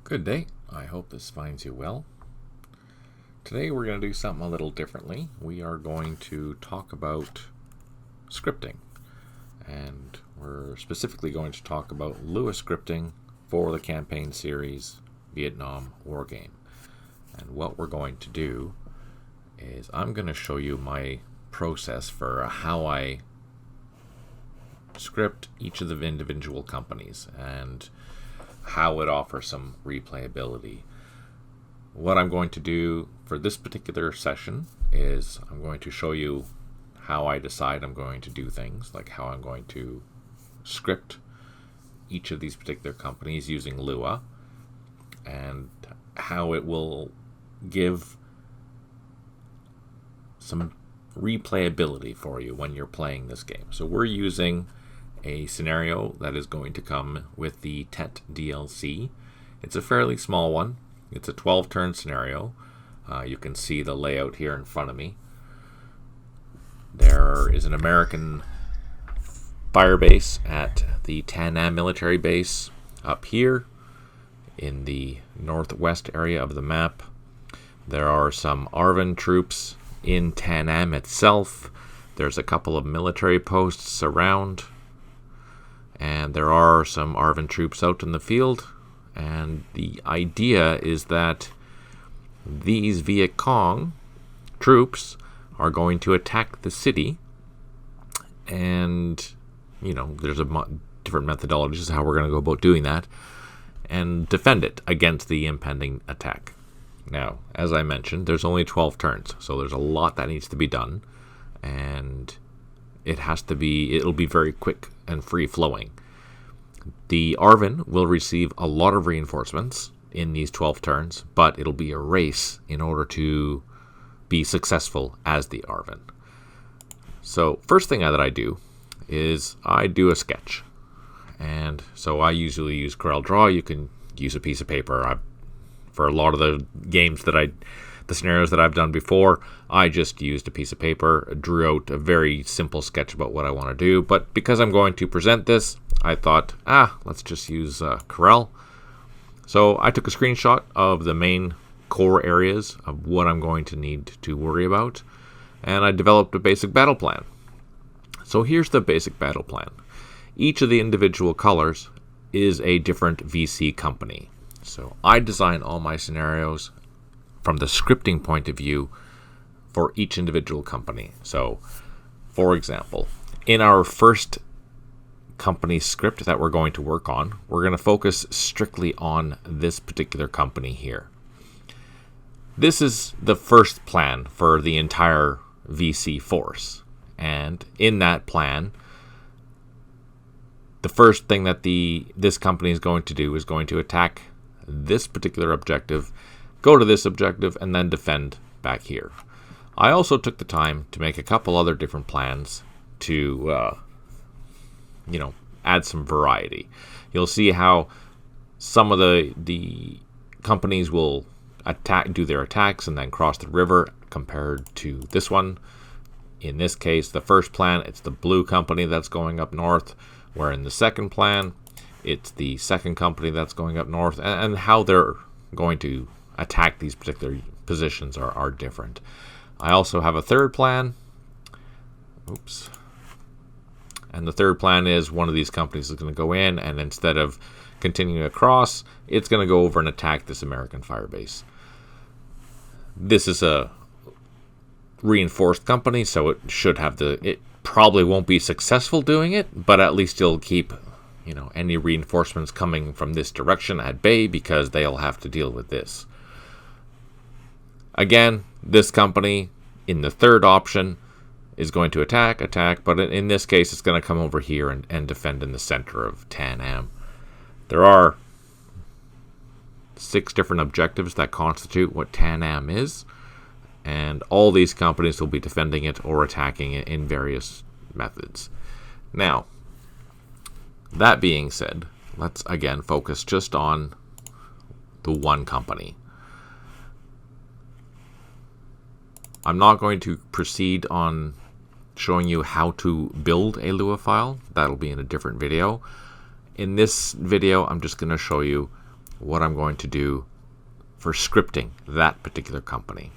Good day. I hope this finds you well. Today we're going to do something a little differently. We are going to talk about scripting, and we're specifically going to talk about Lua scripting for the campaign series Vietnam Wargame. And what we're going to do is I'm going to show you my process for how I script each of the individual companies and how it offers some replayability. What I'm going to do for this particular session is I'm going to show you how I decide I'm going to do things, like how I'm going to script each of these particular companies using Lua, and how it will give some replayability for you when you're playing this game. So we're using a scenario that is going to come with the Tet DLC. It's a fairly small one. It's a 12-turn scenario. You can see the layout here in front of me. There is an American fire base at the Tan Am military base up here in the northwest area of the map. There are some ARVN troops in Tan Am itself. There's a couple of military posts around, and there are some ARVN troops out in the field. And the idea is that these Viet Cong troops are going to attack the city, and there's different methodologies how we're going to go about doing that, and defend it against the impending attack. Now, as I mentioned, there's only 12 turns, so there's a lot that needs to be done, and it'll be very quick and free flowing. The ARVN will receive a lot of reinforcements in these 12 turns, but it'll be a race in order to be successful as the ARVN. So first thing that I do is I do a sketch. And so I usually use Corel Draw. You can use a piece of paper. For a lot of the games the scenarios that I've done before, I just used a piece of paper, drew out a very simple sketch about what I want to do. But because I'm going to present this, I thought, let's just use Corel. So I took a screenshot of the main core areas of what I'm going to need to worry about, and I developed a basic battle plan. So here's the basic battle plan. Each of the individual colors is a different VC company. So I design all my scenarios from the scripting point of view for each individual company. So, for example, in our first company script that we're going to work on, we're going to focus strictly on this particular company here. This is the first plan for the entire VC force. And in that plan, the first thing that this company is going to do is going to attack this particular objective, go to this objective, and then defend back here. I also took the time to make a couple other different plans to add some variety. You'll see how some of the companies will do their attacks and then cross the river compared to this one. In this case, the first plan, it's the blue company that's going up north, where in the second plan, it's the second company that's going up north, and how they're going to attack these particular positions are different. I also have a third plan. Oops. And the third plan is one of these companies is going to go in, and instead of continuing across, it's going to go over and attack this American fire base. This is a reinforced company, so it probably won't be successful doing it, but at least you'll keep any reinforcements coming from this direction at bay, because they'll have to deal with this. Again, this company in the third option is going to attack, but in this case, it's going to come over here and defend in the center of Tan Am. There are 6 different objectives that constitute what Tan Am is, and all these companies will be defending it or attacking it in various methods. Now, that being said, let's again focus just on the one company. I'm not going to proceed on showing you how to build a Lua file. That'll be in a different video. In this video, I'm just going to show you what I'm going to do for scripting that particular company.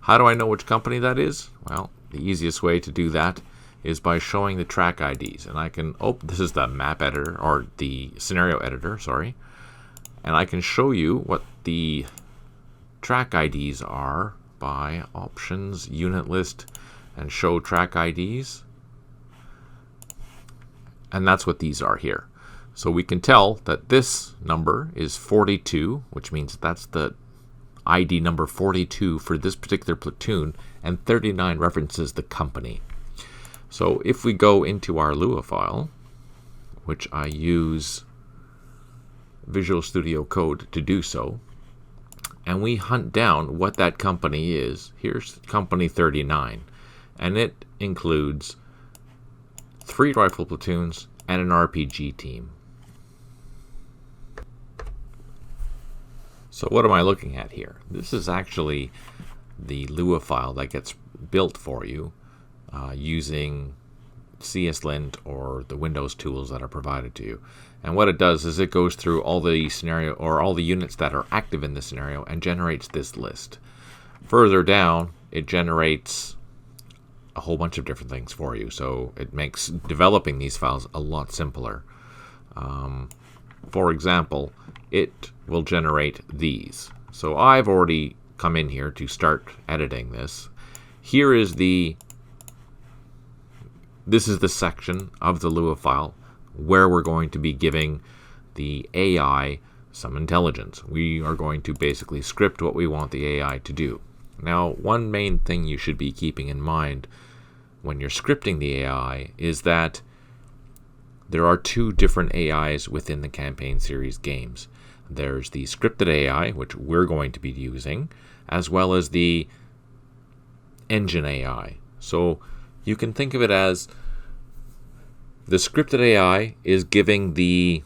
How do I know which company that is? Well, the easiest way to do that is by showing the track IDs. And I can open, this is the map editor, or the scenario editor, sorry. And I can show you what the track IDs are by options, unit list, and show track IDs. And that's what these are here. So we can tell that this number is 42, which means that's the ID number 42 for this particular platoon, and 39 references the company. So if we go into our Lua file, which I use Visual Studio Code to do so, and we hunt down what that company is, here's company 39, and it includes 3 rifle platoons and an RPG team. So what am I looking at here? This is actually the Lua file that gets built for you using CSLint or the Windows tools that are provided to you. And what it does is it goes through all the scenario or all the units that are active in the scenario and generates this list. Further down, it generates a whole bunch of different things for you. So it makes developing these files a lot simpler. For example, it will generate these. So I've already come in here to start editing this. Here is this is the section of the Lua file where we're going to be giving the AI some intelligence. We are going to basically script what we want the AI to do. Now, one main thing you should be keeping in mind when you're scripting the AI is that there are 2 different AIs within the campaign series games. There's the scripted AI, which we're going to be using, as well as the engine AI. So you can think of it as the scripted AI is giving the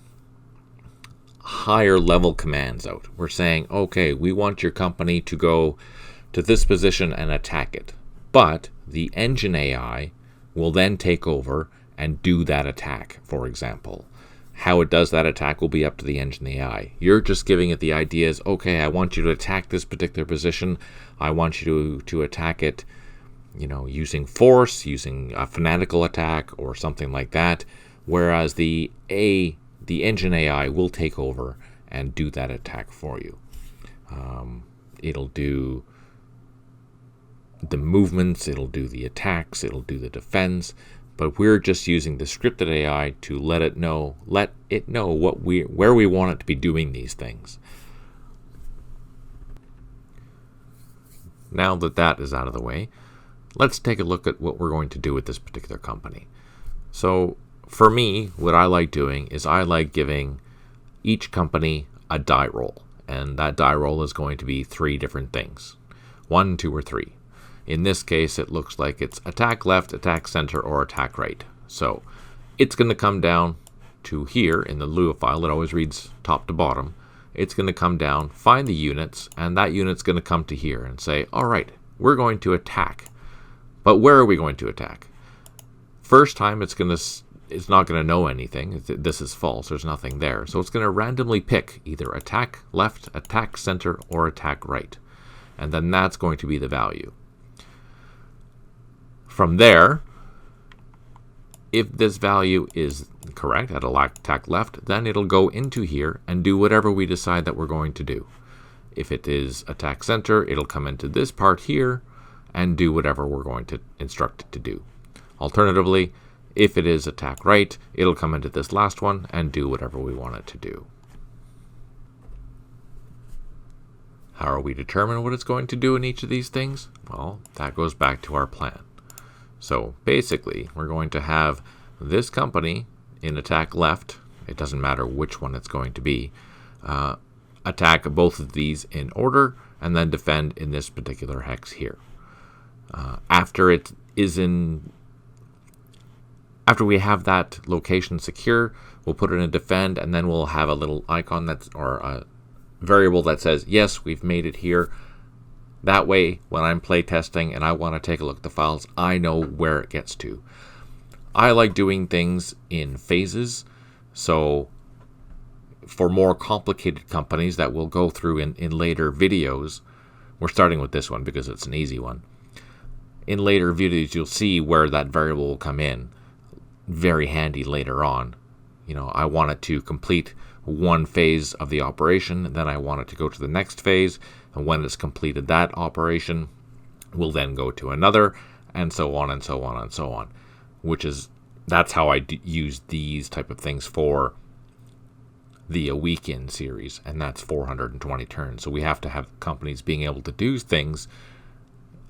higher level commands out. We're saying, okay, we want your company to go to this position and attack it. But the engine AI will then take over and do that attack, for example. How it does that attack will be up to the engine AI. You're just giving it the ideas, okay, I want you to attack this particular position. I want you to attack it, using force, using a fanatical attack or something like that. Whereas the engine AI will take over and do that attack for you. It'll do the movements, it'll do the attacks, it'll do the defense. But we're just using the scripted AI to let it know where we want it to be doing these things. Now that that is out of the way, let's take a look at what we're going to do with this particular company. So for me, what I like doing is I like giving each company a die roll. And that die roll is going to be 3 different things. 1, 2, or 3. In this case, it looks like it's attack left, attack center, or attack right. So it's going to come down to here in the Lua file. It always reads top to bottom. It's going to come down, find the units, and that unit's going to come to here and say, all right, we're going to attack. But where are we going to attack? First time, it's not going to know anything. This is false. There's nothing there. So it's going to randomly pick either attack left, attack center, or attack right. And then that's going to be the value. From there, if this value is correct at attack left, then it'll go into here and do whatever we decide that we're going to do. If it is attack center, it'll come into this part here and do whatever we're going to instruct it to do. Alternatively, if it is attack right, it'll come into this last one and do whatever we want it to do. How are we determine what it's going to do in each of these things? Well, that goes back to our plan. So basically, we're going to have this company in attack left. It doesn't matter which one it's going to be. Attack both of these in order, and then defend in this particular hex here. After we have that location secure, we'll put it in defend, and then we'll have a little icon or a variable that says, yes, we've made it here. That way, when I'm playtesting and I want to take a look at the files, I know where it gets to. I like doing things in phases. So for more complicated companies that we'll go through in later videos, we're starting with this one because it's an easy one. In later videos, you'll see where that variable will come in. Very handy later on. I want it to complete one phase of the operation, then I want it to go to the next phase, and when it's completed that operation, we'll then go to another, and so on and so on and so on. That's how I use these type of things for the A Weekend series, and that's 420 turns. So we have to have companies being able to do things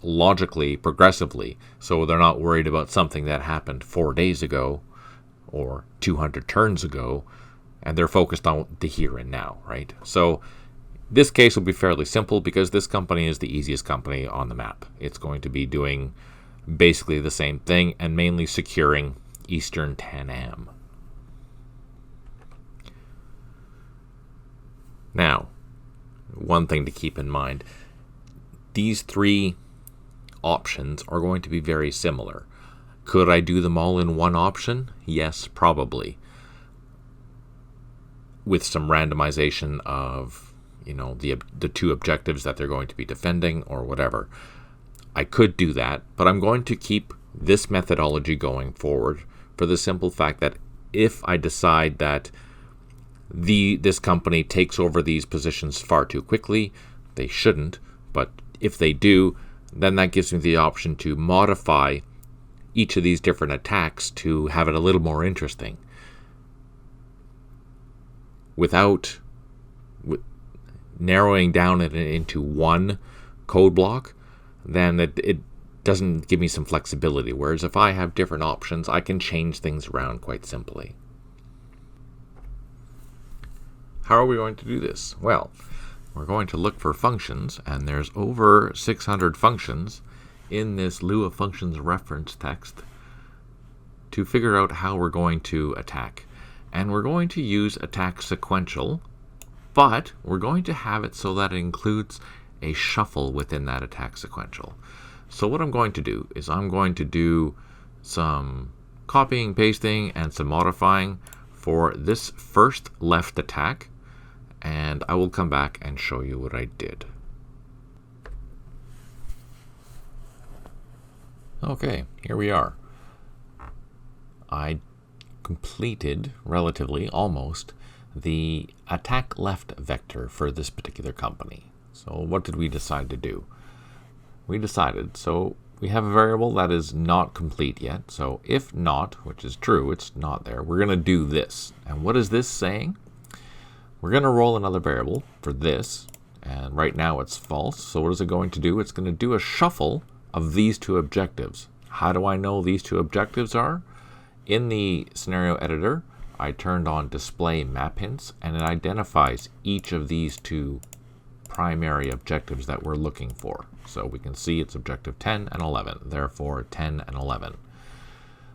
logically, progressively, so they're not worried about something that happened 4 days ago or 200 turns ago, and they're focused on the here and now, right? So this case will be fairly simple because this company is the easiest company on the map. It's going to be doing basically the same thing and mainly securing Eastern Tanam. Now, one thing to keep in mind, these three options are going to be very similar. Could I do them all in one option? Yes, probably. With some randomization of, the two objectives that they're going to be defending or whatever. I could do that, but I'm going to keep this methodology going forward for the simple fact that if I decide that this company takes over these positions far too quickly, they shouldn't, but if they do, then that gives me the option to modify each of these different attacks to have it a little more interesting without narrowing down it into one code block. Then it doesn't give me some flexibility, whereas if I have different options, I can change things around quite simply. How are we going to do this? Well, we're going to look for functions, and there's over 600 functions in this Lua functions reference text to figure out how we're going to attack. And we're going to use attack sequential, but we're going to have it so that it includes a shuffle within that attack sequential. So what I'm going to do is I'm going to do some copying, pasting, and some modifying for this first left attack, and I will come back and show you what I did. Okay, here we are. I completed, relatively, almost, the attack left vector for this particular company. So what did we decide to do? We decided, so we have a variable that is not complete yet. So if not, which is true, it's not there, we're going to do this. And what is this saying? We're going to roll another variable for this, and right now it's false. So what is it going to do? It's going to do a shuffle of these two objectives. How do I know these two objectives are? In the scenario editor, I turned on display map hints, and it identifies each of these two primary objectives that we're looking for. So we can see it's objective 10 and 11, therefore 10 and 11.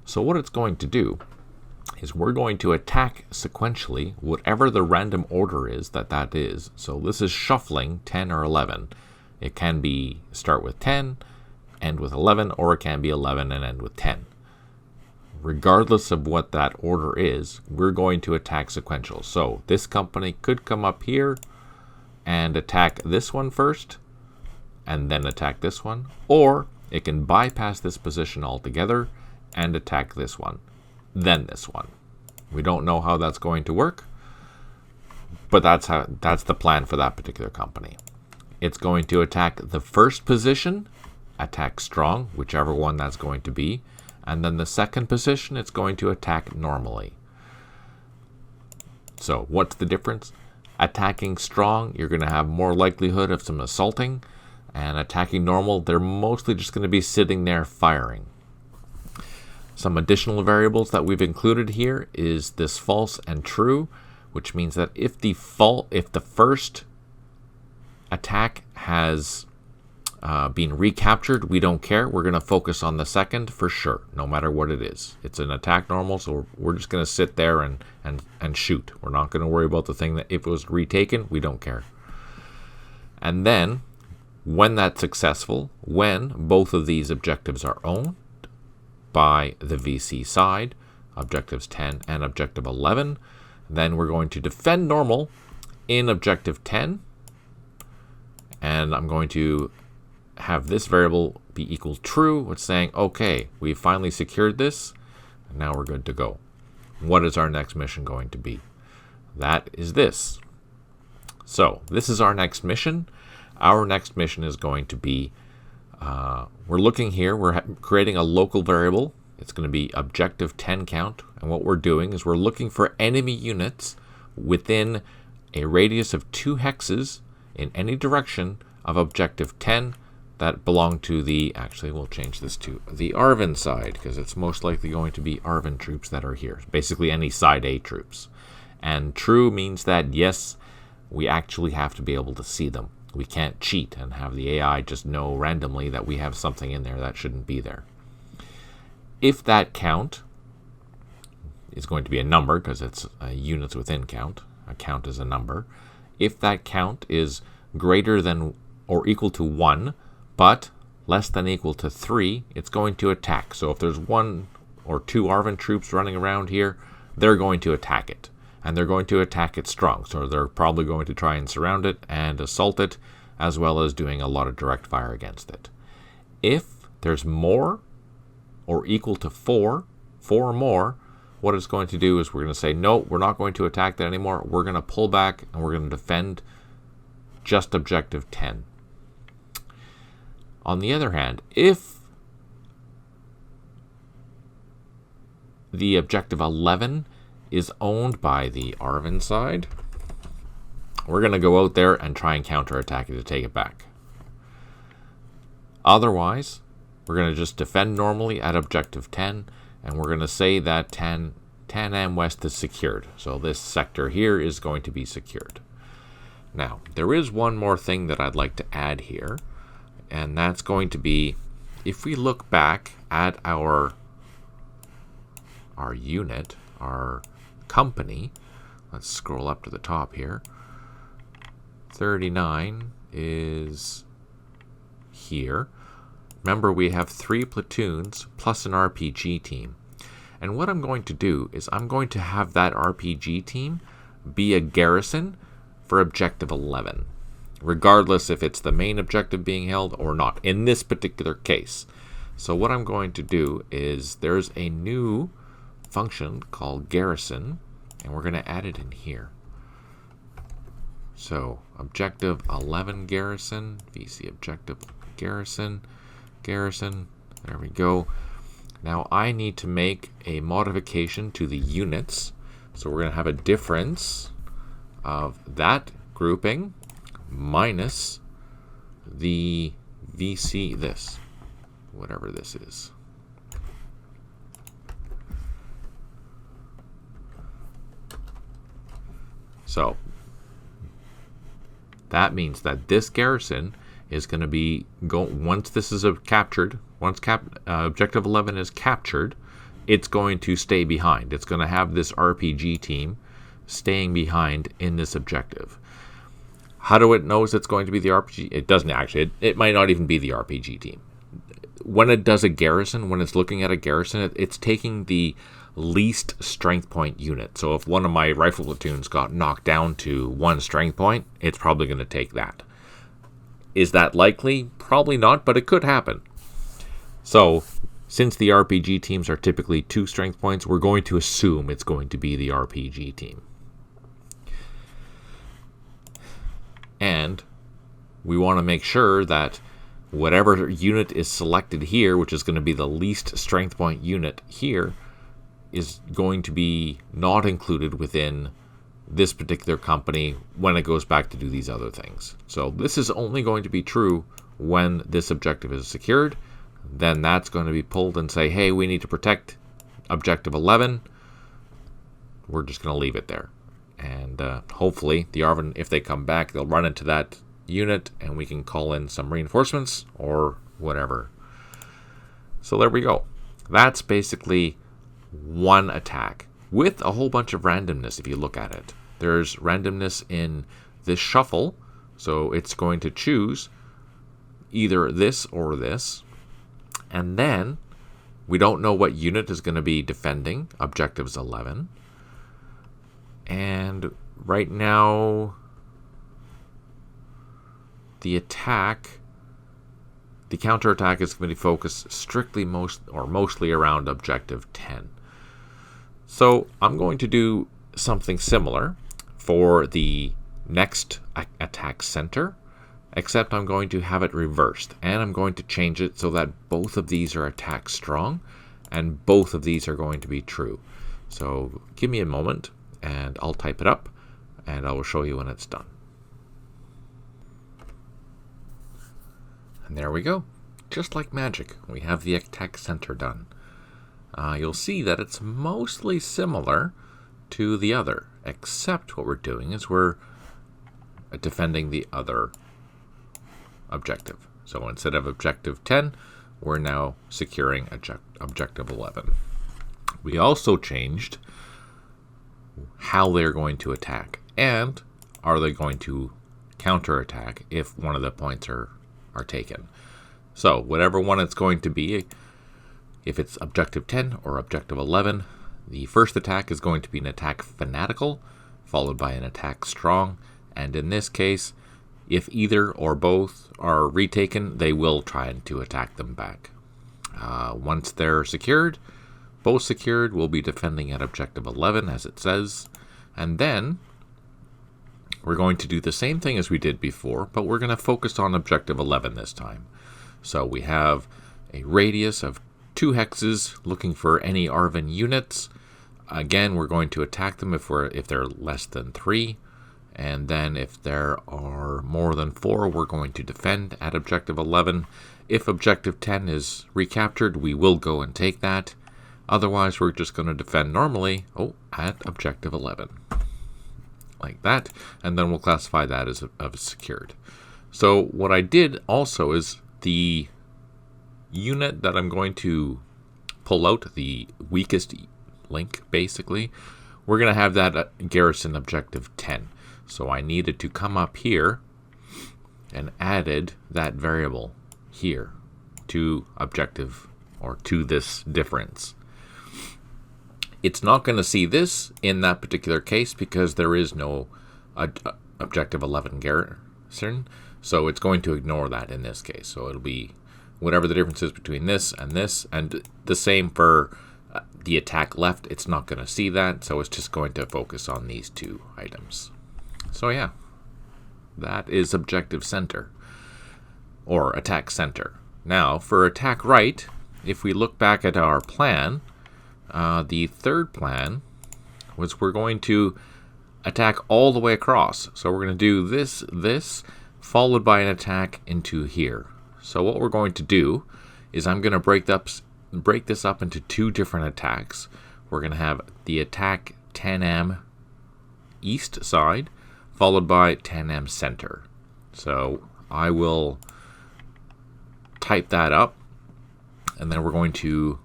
So what it's going to do is we're going to attack sequentially whatever the random order is that is. So this is shuffling 10 or 11. It can be start with 10, end with 11, or it can be 11 and end with 10. Regardless of what that order is, we're going to attack sequential. So this company could come up here and attack this one first, and then attack this one, or it can bypass this position altogether and attack this one, then this one. We don't know how that's going to work, but that's the plan for that particular company. It's going to attack the first position, attack strong, whichever one that's going to be, and then the second position it's going to attack normally. So what's the difference? Attacking strong, you're going to have more likelihood of some assaulting, and attacking normal, they're mostly just going to be sitting there firing. Some additional variables that we've included here is this false and true, which means that if the first attack has been recaptured, we don't care. We're going to focus on the second for sure, no matter what it is. It's an attack normal, so we're just going to sit there and shoot. We're not going to worry about the thing that if it was retaken, we don't care. And then, when that's successful, when both of these objectives are owned by the VC side, objectives 10 and objective 11, Then we're going to defend normal in objective 10. And I'm going to have this variable be equal true, which is saying, okay, we've finally secured this. And now we're good to go. What is our next mission going to be? That is this. So this is our next mission. Our next mission is going to be, we're looking here, we're creating a local variable. It's going to be objective 10 count. And what we're doing is we're looking for enemy units within a radius of 2 hexes in any direction of objective 10 that belong to the, actually we'll change this to the Arvin side, because it's most likely going to be Arvin troops that are here. Basically any side A troops. And true means that, yes, we actually have to be able to see them. We can't cheat and have the AI just know randomly that we have something in there that shouldn't be there. If that count is going to be a number, because it's units within count, a count is a number. If that count is greater than or equal to 1, but less than equal to 3, it's going to attack. So if there's 1 or 2 Arvin troops running around here, they're going to attack it. And they're going to attack it strong. So they're probably going to try and surround it and assault it, as well as doing a lot of direct fire against it. If there's more or equal to 4 or more, what it's going to do is we're going to say, no, we're not going to attack that anymore. We're going to pull back and we're going to defend just objective 10. On the other hand, if the objective 11 is owned by the Arvin side, we're going to go out there and try and counterattack it to take it back. Otherwise, we're going to just defend normally at objective 10, and we're going to say that 10M West is secured. So this sector here is going to be secured. Now, there is one more thing that I'd like to add here, and that's going to be, if we look back at our unit, our company, let's scroll up to the top here. 39 is here. Remember, we have 3 platoons plus an RPG team. And what I'm going to do is I'm going to have that RPG team be a garrison for objective 11, regardless if it's the main objective being held or not, in this particular case. So what I'm going to do is there's a new function called garrison, and we're going to add it in here. So objective 11 garrison, VC objective garrison, there we go. Now I need to make a modification to the units. So we're going to have a difference of that grouping minus the VC, this, whatever this is. So that means that this garrison is going to be, once this is captured, once objective 11 is captured, it's going to stay behind. It's going to have this RPG team staying behind in this objective. How do it knows it's going to be the RPG? It doesn't actually. It might not even be the RPG team. When it does a garrison, when it's looking at a garrison, it's taking the least strength point unit. So if one of my rifle platoons got knocked down to 1 strength point, it's probably going to take that. Is that likely? Probably not, but it could happen. So since the RPG teams are typically 2 strength points, we're going to assume it's going to be the RPG team. And we want to make sure that whatever unit is selected here, which is going to be the least strength point unit here, is going to be not included within this particular company when it goes back to do these other things. So this is only going to be true when this objective is secured. Then that's going to be pulled and say, hey, we need to protect objective 11. We're just going to leave it there. And hopefully the Arvin, if they come back, they'll run into that unit and we can call in some reinforcements or whatever. So there we go. That's basically one attack with a whole bunch of randomness if you look at it. There's randomness in this shuffle, so it's going to choose either this or this. And then we don't know what unit is going to be defending objectives 11. And right now, the counterattack is going to be focused strictly mostly around objective 10. So I'm going to do something similar for the next attack center, except I'm going to have it reversed, and I'm going to change it so that both of these are attack strong and both of these are going to be true. So give me a moment and I'll type it up and I will show you when it's done. And there we go. Just like magic, we have the attack center done. You'll see that it's mostly similar to the other, except what we're doing is we're defending the other objective. So instead of objective 10, we're now securing objective 11. We also changed how they're going to attack, and are they going to counterattack if one of the points are taken. So whatever one it's going to be, if it's objective 10 or objective 11, the first attack is going to be an attack fanatical, followed by an attack strong, and in this case, if either or both are retaken, they will try to attack them back. Once they're secured, both secured, we'll be defending at objective 11 as it says, and then we're going to do the same thing as we did before, but we're going to focus on objective 11 this time. So we have a radius of 2 hexes looking for any Arvin units. Again, we're going to attack them if they're less than 3. And then if there are more than 4, we're going to defend at objective 11. If objective 10 is recaptured, we will go and take that. Otherwise, we're just going to defend normally at objective 11. Like that. And then we'll classify that as secured. So what I did also is the unit that I'm going to pull out, the weakest link basically, we're going to have that garrison objective 10. So I needed to come up here and added that variable here to objective, or to this difference. It's not going to see this in that particular case because there is no objective 11 garrison, so it's going to ignore that in this case. So it'll be whatever the difference is between this, and the same for the attack left. It's not going to see that, so it's just going to focus on these 2 items. So yeah, that is objective center, or attack center. Now, for attack right, if we look back at our plan, the third plan was we're going to attack all the way across. So we're going to do this, followed by an attack into here. So what we're going to do is I'm going to break this up into 2 different attacks. We're going to have the attack 10M east side, followed by 10M center. So I will type that up, and then we're going to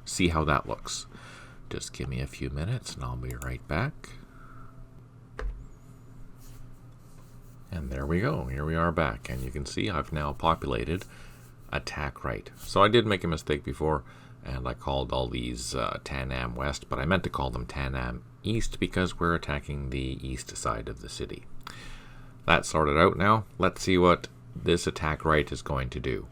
see how that looks. Just give me a few minutes and I'll be right back. And there we go. Here we are back. And you can see I've now populated attack right. So I did make a mistake before, and I called all these Tanam West, but I meant to call them Tanam East because we're attacking the east side of the city. That's sorted out now. Let's see what this attack right is going to do.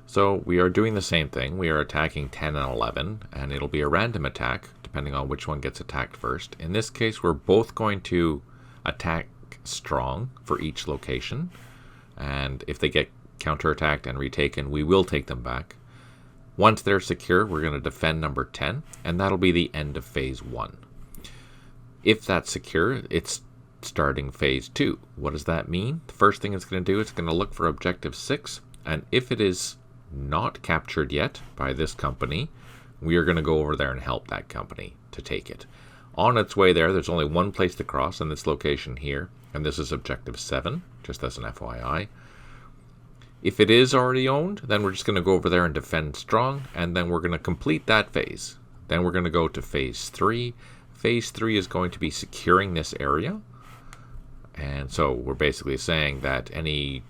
So we are doing the same thing. We are attacking 10 and 11, and it'll be a random attack depending on which one gets attacked first. In this case, we're both going to attack strong for each location, and if they get counterattacked and retaken, we will take them back. Once they're secure, we're going to defend number 10, and that'll be the end of phase 1. If that's secure, it's starting phase 2. What does that mean? The first thing it's going to do is it's going to look for objective 6, and if it is not captured yet by this company, we are going to go over there and help that company to take it. On its way there, there's only one place to cross, in this location here, and this is objective 7, just as an FYI. If it is already owned, then we're just going to go over there and defend strong, and then we're going to complete that phase. Then we're going to go to phase 3. Phase 3 is going to be securing this area, and so we're basically saying that any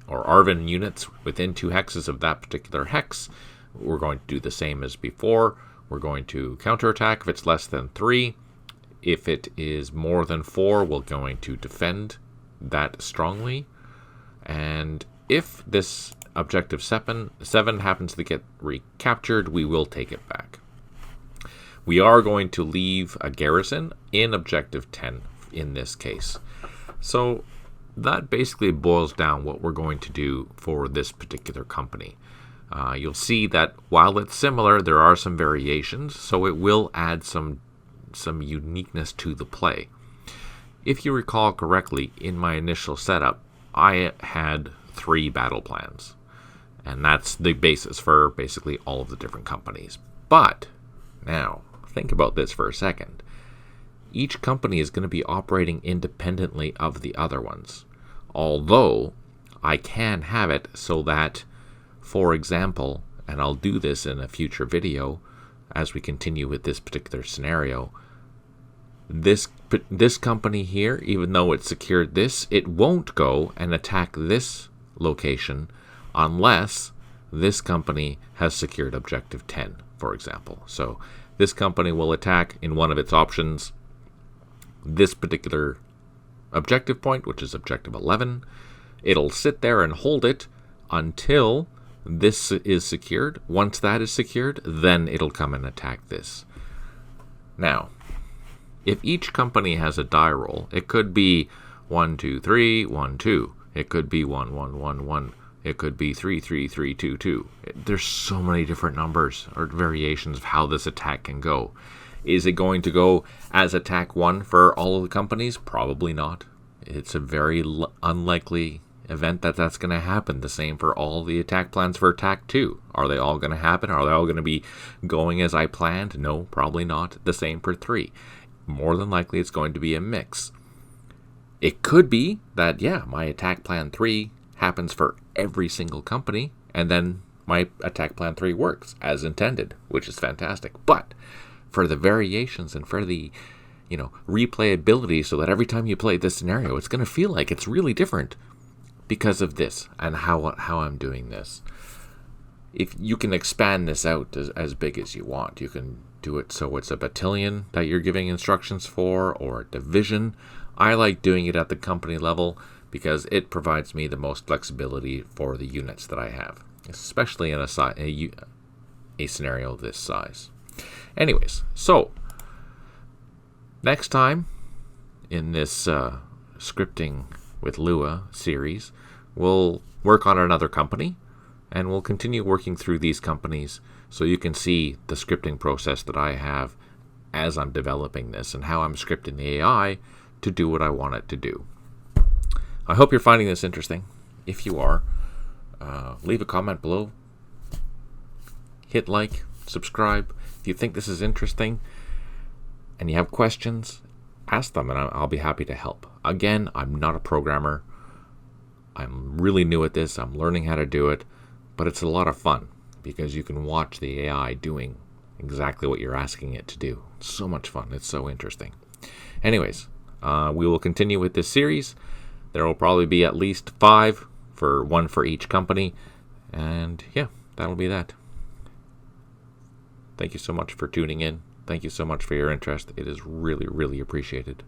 or Arvin units within 2 hexes of that particular hex, we're going to do the same as before. we're going to counterattack if it's less than 3. If it is more than 4, we're going to defend that strongly. And if this objective 7 happens to get recaptured, we will take it back. We are going to leave a garrison in objective 10 in this case. So that basically boils down what we're going to do for this particular company. You'll see that while it's similar, there are some variations, so it will add some uniqueness to the play. If you recall correctly, in my initial setup, I had 3 battle plans, and that's the basis for basically all of the different companies. But now, think about this for a second. Each company is going to be operating independently of the other ones, although I can have it so that, for example, and I'll do this in a future video as we continue with this particular scenario, this company here, even though it's secured this, it won't go and attack this location unless this company has secured objective 10, for example. So this company will attack in one of its options this particular objective point, which is objective 11. It'll sit there and hold it until this is secured. Once that is secured, then it'll come and attack this. Now, if each company has a die roll, it could be 1, 2, 3, 1, 2. It could be 1, 1, 1, 1. It could be 3, 3, 3, 2, 2. There's so many different numbers or variations of how this attack can go. Is it going to go as attack 1 for all of the companies? Probably not. It's a very unlikely event that that's going to happen. The same for all the attack plans for attack 2. Are they all going to happen? Are they all going to be going as I planned? No, probably not. The same for 3. More than likely, it's going to be a mix. It could be that, yeah, my attack plan 3 happens for every single company, and then my attack plan 3 works as intended, which is fantastic. But for the variations and for the, replayability, so that every time you play this scenario, it's going to feel like it's really different because of this and how I'm doing this. If you can expand this out as big as you want, you can do it so it's a battalion that you're giving instructions for, or a division. I like doing it at the company level because it provides me the most flexibility for the units that I have, especially in a scenario this size. Anyways, so next time in this scripting with Lua series, we'll work on another company, and we'll continue working through these companies so you can see the scripting process that I have as I'm developing this and how I'm scripting the AI to do what I want it to do. I hope you're finding this interesting. If you are, leave a comment below. Hit like, subscribe. If you think this is interesting and you have questions, ask them and I'll be happy to help. Again, I'm not a programmer. I'm really new at this. I'm learning how to do it, but it's a lot of fun because you can watch the AI doing exactly what you're asking it to do. It's so much fun. It's so interesting. Anyways, we will continue with this series. There will probably be at least 5, one for each company. And yeah, that'll be that. Thank you so much for tuning in. Thank you so much for your interest. It is really, really appreciated.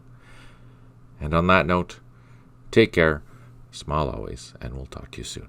And on that note, take care, smile always, and we'll talk to you soon.